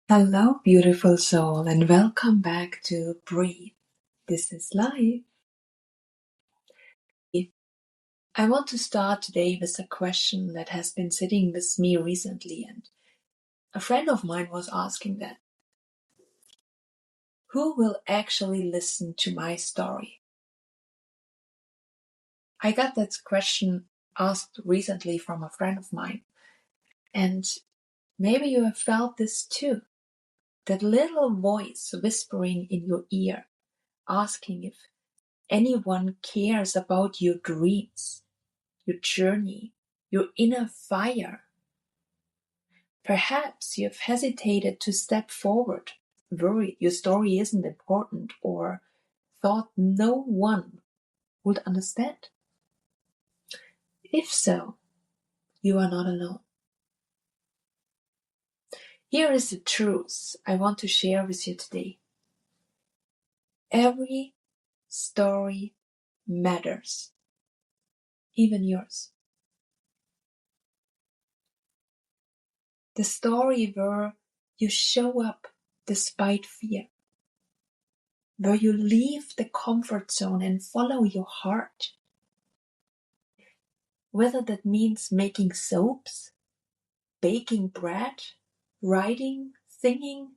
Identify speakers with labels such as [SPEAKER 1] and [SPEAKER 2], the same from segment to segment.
[SPEAKER 1] Hello, beautiful soul, and welcome back to Breathe. This is life. I want to start today with a question that has been sitting with me recently, and a friend of mine was asking that. Who will actually listen to my story? I got that question asked recently from a friend of mine, and maybe you have felt this too. That little voice whispering in your ear, asking if anyone cares about your dreams, your journey, your inner fire. Perhaps you've hesitated to step forward, worried your story isn't important, or thought no one would understand. If so, you are not alone. Here is the truth I want to share with you today. Every story matters, even yours. The story where you show up despite fear, where you leave the comfort zone and follow your heart. Whether that means making soaps, baking bread, writing, singing,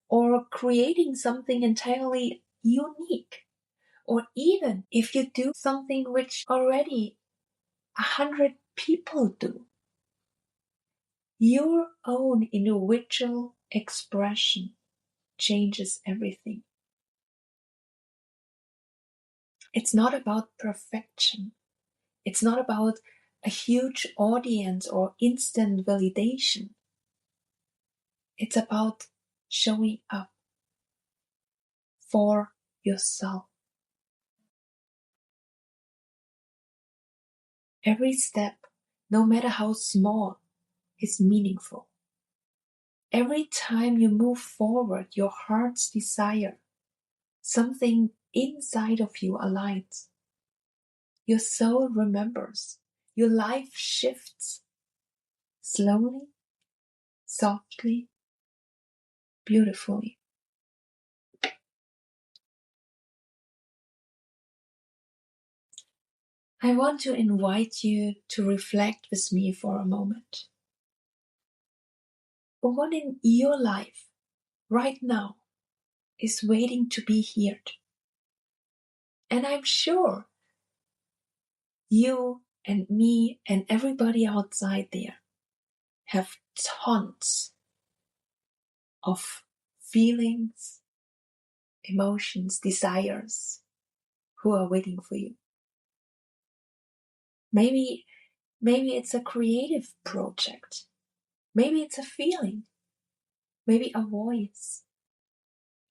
[SPEAKER 1] or creating something entirely unique. Or even if you do something which already 100 people do. Your own individual expression changes everything. It's not about perfection. It's not about a huge audience or instant validation. It's about showing up for yourself. Every step, no matter how small, is meaningful. Every time you move forward, your heart's desire, something inside of you aligns. Your soul remembers. Your life shifts slowly, softly, beautifully. I want to invite you to reflect with me for a moment. What in your life right now is waiting to be heard? And I'm sure you and me and everybody outside there have tons of feelings, emotions, desires who are waiting for you. Maybe it's a creative project. Maybe it's a feeling. Maybe a voice.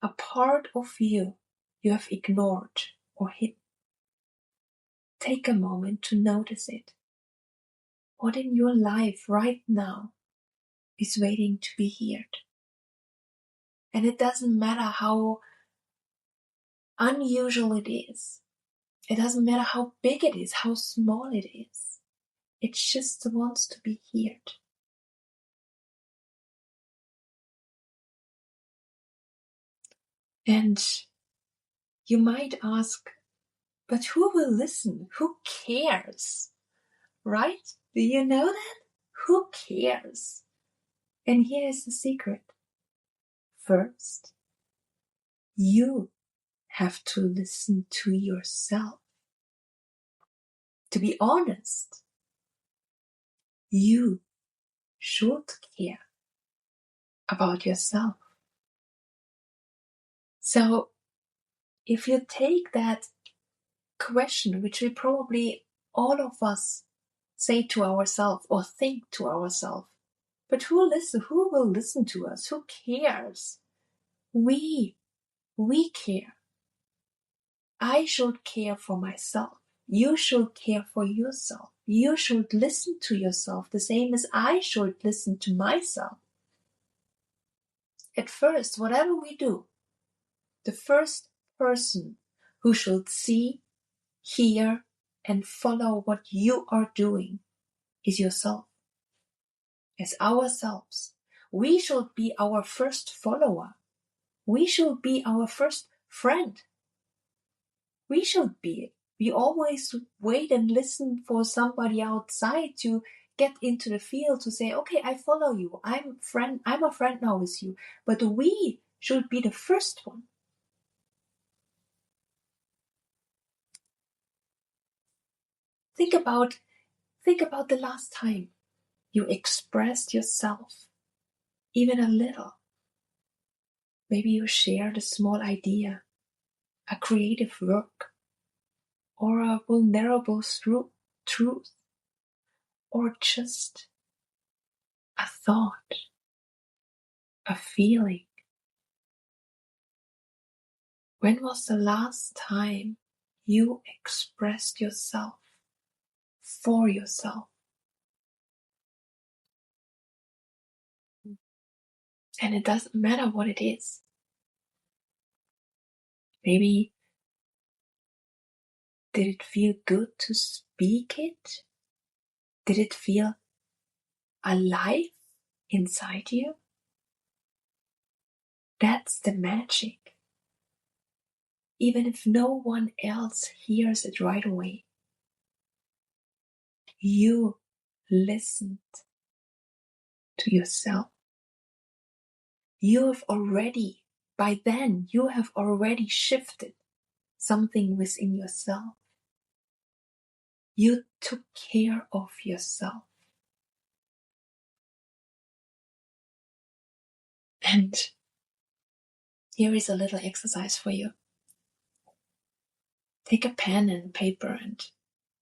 [SPEAKER 1] A part of you have ignored or hidden. Take a moment to notice it. What in your life right now is waiting to be heard? And it doesn't matter how unusual it is. It doesn't matter how big it is, how small it is. It just wants to be heard. And you might ask, but who will listen? Who cares? Right? Do you know that? Who cares? And here is the secret. First, you have to listen to yourself. To be honest, you should care about yourself. So if you take that question, which we probably all of us say to ourselves or think to ourselves, but who will listen to us? Who cares? We care. I should care for myself. You should care for yourself. You should listen to yourself the same as I should listen to myself. At first, whatever we do, the first person who should see, hear, and follow what you are doing is yourself. as ourselves. We should be our first follower. We should be our first friend. We should be. We always wait and listen for somebody outside to get into the field to say, okay, I follow you. I'm a friend now with you. But we should be the first one. Think about the last time you expressed yourself, even a little. Maybe you shared a small idea, a creative work, or a vulnerable truth, or just a thought, a feeling. When was the last time you expressed yourself for yourself? And it doesn't matter what it is. Maybe did it feel good to speak it? Did it feel alive inside you? That's the magic. Even if no one else hears it right away, you listened to yourself. By then, you have already shifted something within yourself. You took care of yourself. And here is a little exercise for you. Take a pen and paper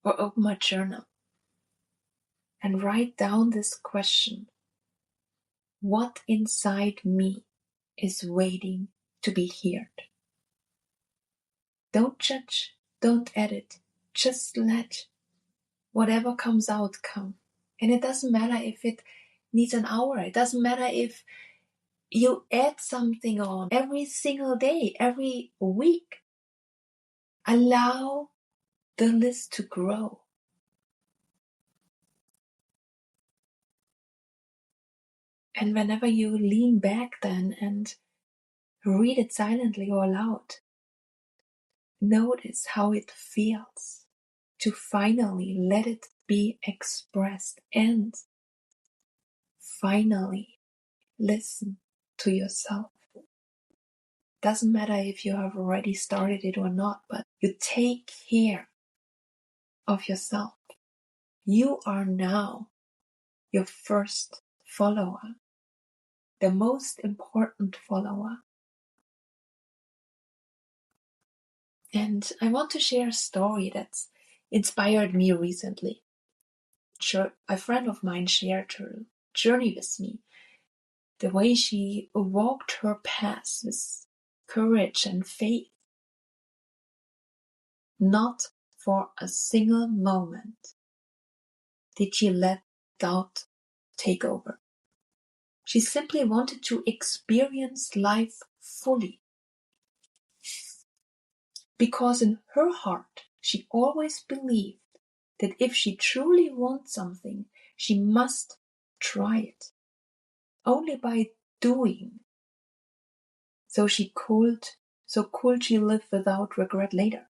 [SPEAKER 1] or open a journal and write down this question. What inside me is waiting to be heard? Don't judge, don't edit, just let whatever comes out come. And it doesn't matter if it needs an hour, it doesn't matter if you add something on every single day, every week. Allow the list to grow. And whenever you lean back then and read it silently or aloud, notice how it feels to finally let it be expressed and finally listen to yourself. Doesn't matter if you have already started it or not, but you take care of yourself. You are now your first follower, the most important follower. And I want to share a story that's inspired me recently. A friend of mine shared her journey with me, the way she walked her path with courage and faith. Not for a single moment did she let doubt take over. She simply wanted to experience life fully. Because in her heart, she always believed that if she truly wants something, she must try it. Only by doing so could she live without regret later.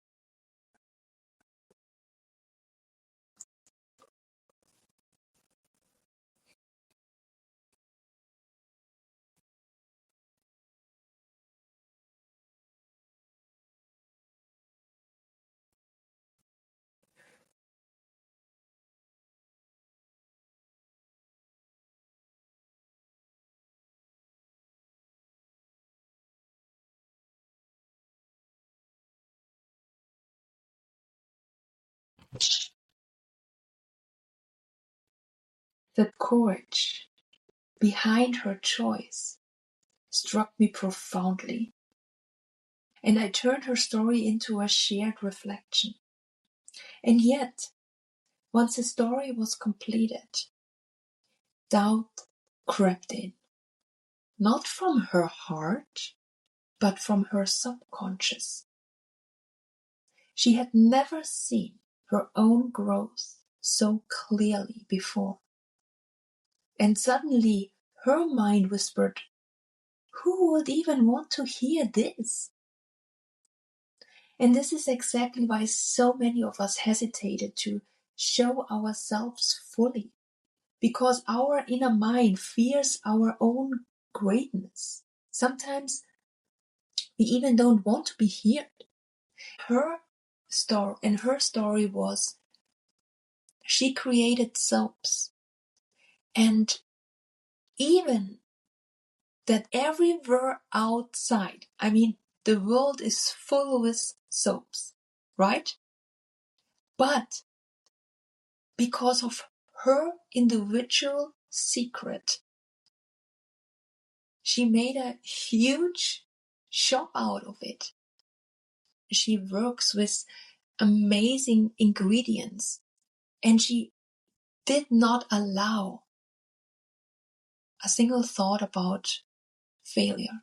[SPEAKER 1] The courage behind her choice struck me profoundly, and I turned her story into a shared reflection. And yet, once the story was completed, doubt crept in, not from her heart, but from her subconscious. She had never seen her own growth so clearly before. And suddenly her mind whispered, who would even want to hear this? And this is exactly why so many of us hesitated to show ourselves fully, because our inner mind fears our own greatness. Sometimes we even don't want to be heard. Her story was she created soaps, and even that everywhere outside, I mean, the world is full with soaps, right? But because of her individual secret, she made a huge shop out of it. She works with amazing ingredients, and she did not allow a single thought about failure.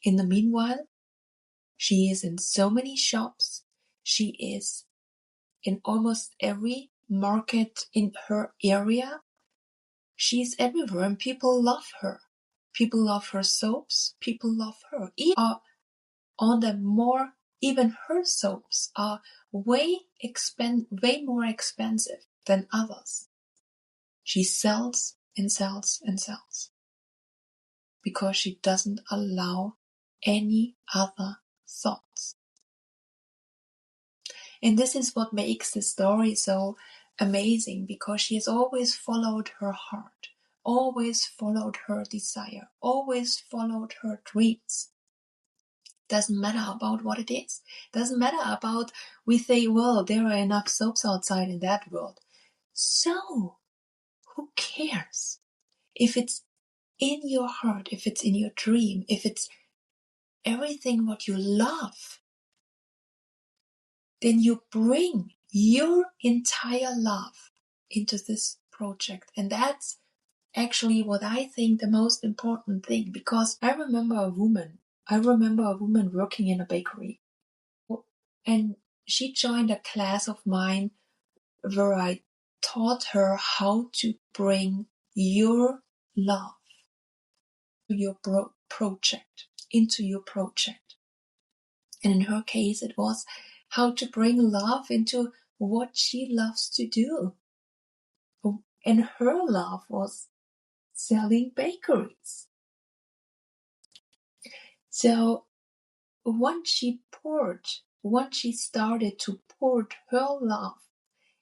[SPEAKER 1] In the meanwhile, she is in so many shops. She is in almost every market in her area. She's everywhere and people love her. People love her soaps. People love her. On the more, even her soaps are way more expensive than others. She sells and sells and sells because she doesn't allow any other thoughts. And this is what makes the story so amazing, because she has always followed her heart, always followed her desire, always followed her dreams. Doesn't matter about what it is. Doesn't matter about, we say, well, there are enough soaps outside in that world. So, who cares? If it's in your heart, if it's in your dream, if it's everything what you love, then you bring your entire love into this project. And that's actually what I think the most important thing, because I remember a woman working in a bakery, and she joined a class of mine where I taught her how to bring your love to your project, into your project. And in her case, it was how to bring love into what she loves to do. And her love was selling bakeries. So once she started to pour her love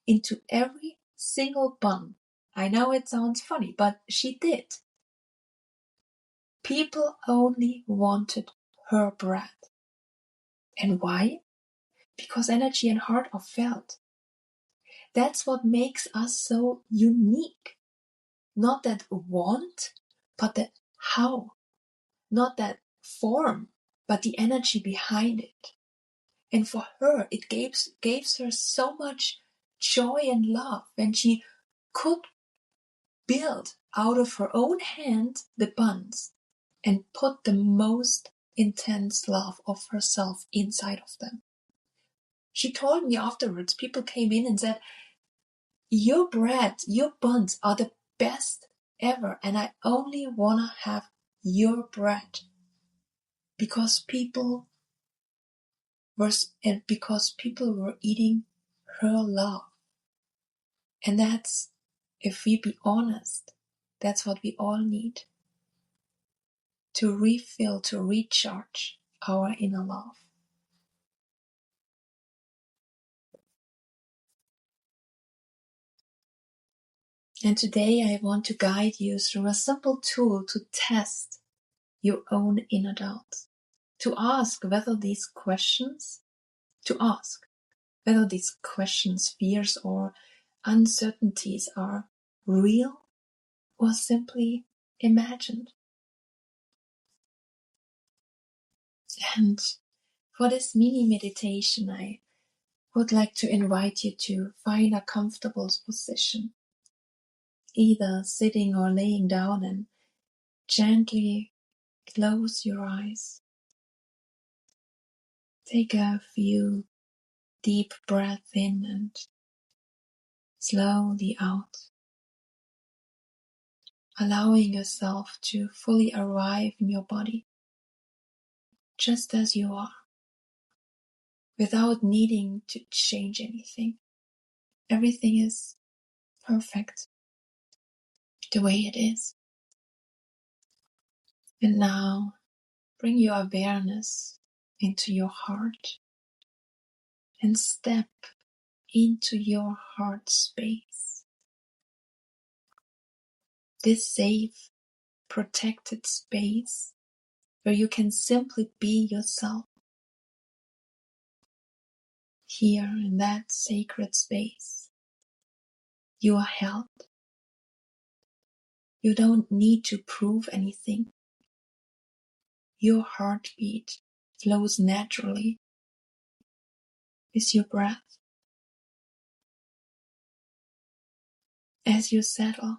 [SPEAKER 1] into every single bun, I know it sounds funny, but she did. People only wanted her bread. And why? Because energy and heart are felt. That's what makes us so unique. Not that want, but that how. Not that form, but the energy behind it. And for her, it gave her so much joy and love when she could build out of her own hand the buns and put the most intense love of herself inside of them. She told me afterwards, people came in and said, your bread, your buns are the best ever, and I only want to have your bread because people were eating her love. And that's, if we be honest, that's what we all need to refill, to recharge our inner love. And today I want to guide you through a simple tool to test your own inner doubts, to ask whether these questions, fears, or uncertainties are real or simply imagined. And for this mini meditation, I would like to invite you to find a comfortable position, either sitting or laying down, and gently close your eyes. Take a few deep breaths in and slowly out, allowing yourself to fully arrive in your body, just as you are, without needing to change anything. Everything is perfect the way it is. And now bring your awareness into your heart and step into your heart space. This safe, protected space where you can simply be yourself. Here in that sacred space, you are held. You don't need to prove anything. Your heartbeat flows naturally with your breath. As you settle,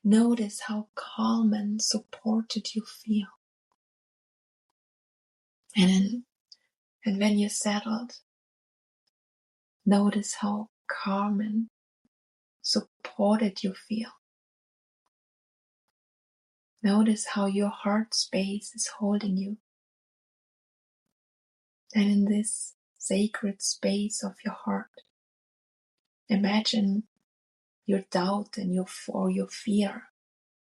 [SPEAKER 1] notice how calm and supported you feel. And when you're settled, notice how calm and supported you feel. Notice how your heart space is holding you. And in this sacred space of your heart, imagine your doubt and your fear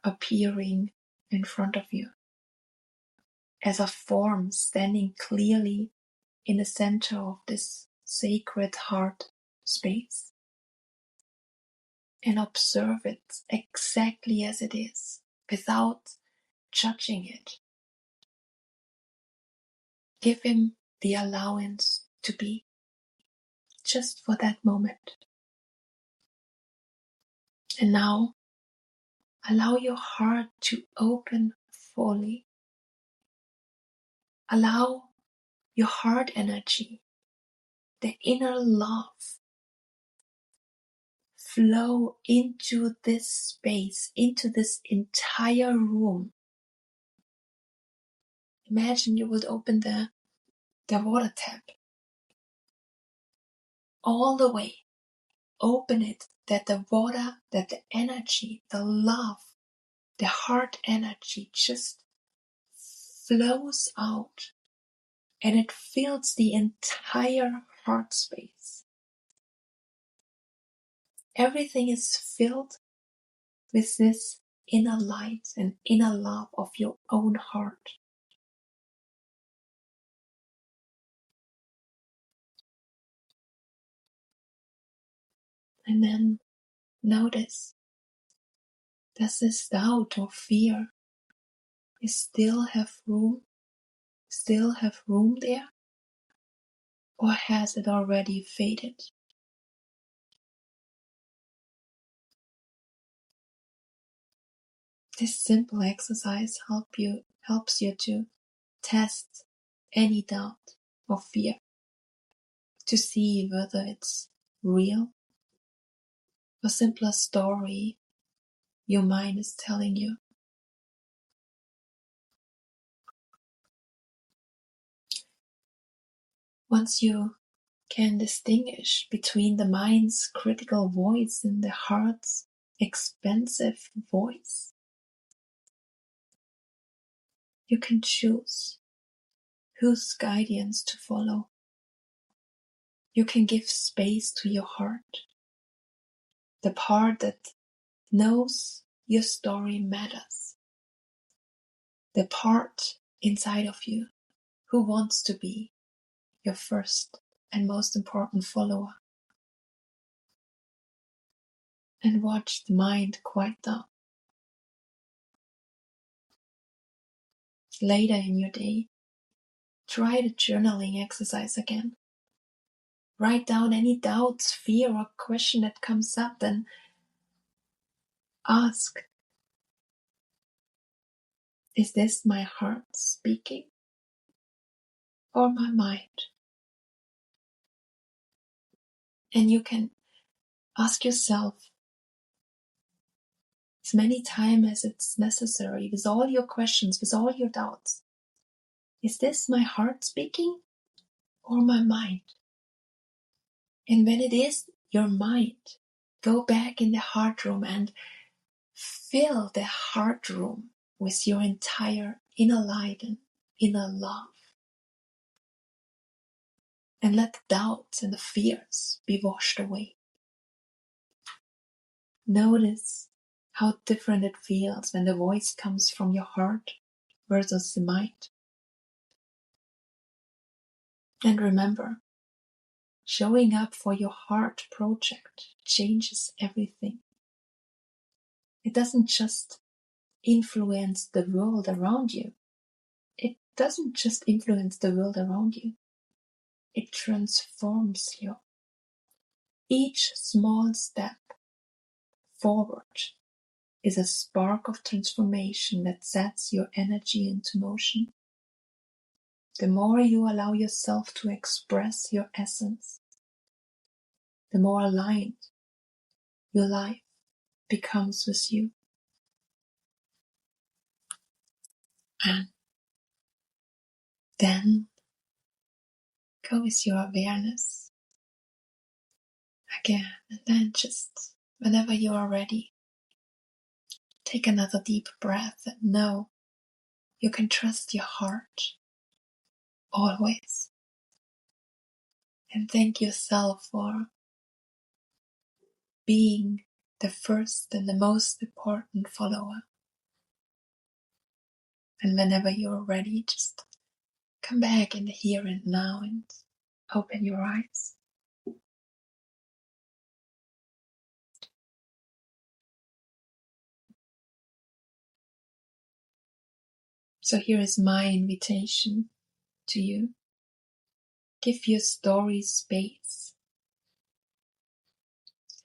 [SPEAKER 1] appearing in front of you as a form standing clearly in the center of this sacred heart space. And observe it exactly as it is, without judging it. Give him the allowance to be, just for that moment. And now, allow your heart to open fully. Allow your heart energy, the inner love, flow into this space, into this entire room. Imagine you would open the water tap all the way. Open it, that the water, that the energy, the love, the heart energy just flows out, and it fills the entire heart space. Everything is filled with this inner light and inner love of your own heart. And then notice, does this doubt or fear still have room there? Or has it already faded? This simple exercise helps you to test any doubt or fear, to see whether it's real or simply a story your mind is telling you. Once you can distinguish between the mind's critical voice and the heart's expansive voice, you can choose whose guidance to follow. You can give space to your heart, the part that knows your story matters, the part inside of you who wants to be your first and most important follower. And watch the mind quiet down. Later in your day, try the journaling exercise again. Write down any doubts, fear, or question that comes up, then ask, is this my heart speaking or my mind? And you can ask yourself as many times as it's necessary, with all your questions, with all your doubts, is this my heart speaking or my mind? And when it is your mind, Go back in the heart room and fill the heart room with your entire inner light and inner love. And let the doubts and the fears be washed away. Notice how different it feels when the voice comes from your heart versus the mind. And remember, showing up for your heart project changes everything. It doesn't just influence the world around you. It transforms you. Each small step forward is a spark of transformation that sets your energy into motion. The more you allow yourself to express your essence, the more aligned your life becomes with you. And then go with your awareness again, and then just whenever you are ready, take another deep breath and know you can trust your heart always. And thank yourself for being the first and the most important follower. And whenever you're ready, just come back in the here and now and open your eyes. So here is my invitation to you. Give your story space.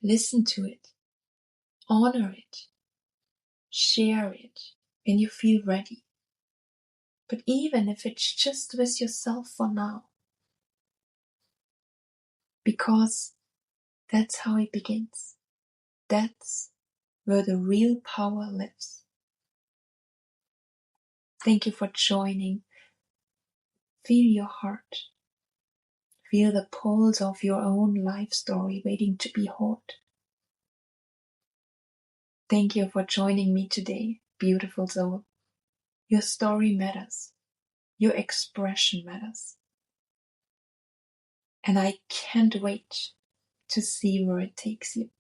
[SPEAKER 1] Listen to it. Honor it. Share it when you feel ready. But even if it's just with yourself for now. Because that's how it begins. That's where the real power lives. Thank you for joining. Feel your heart. Feel the pulse of your own life story waiting to be heard. Thank you for joining me today, beautiful soul. Your story matters. Your expression matters. And I can't wait to see where it takes you.